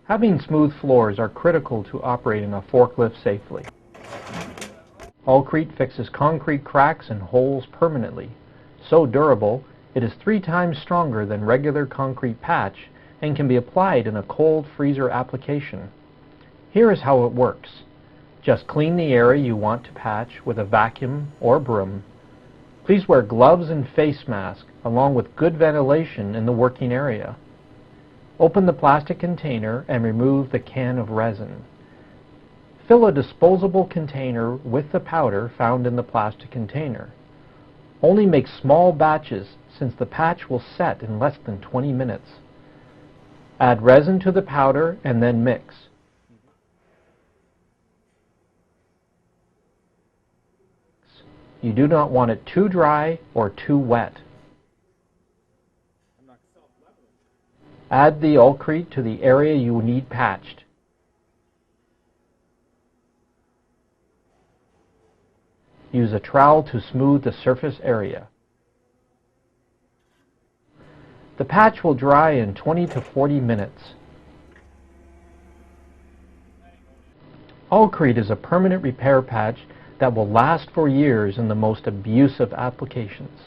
Having smooth floors are critical to operating a forklift safely. Krete fixes concrete cracks and holes permanently. So durable, it is 3 times stronger than regular concrete patch and can be applied in a cold freezer application. Here is how it works. Just clean the area you want to patch with a vacuum or broom. Please wear gloves and face mask along with good ventilation in the working area. Open the plastic container and remove the can of resin. Fill a disposable container with the powder found in the plastic container. Only make small batches since the patch will set in less than 20 minutes. Add resin to the powder and then mix. You do not want it too dry or too wet. Add the Krete to the area you need patched. Use a trowel to smooth the surface area. The patch will dry in 20 to 40 minutes. Krete is a permanent repair patch that will last for years in the most abusive applications.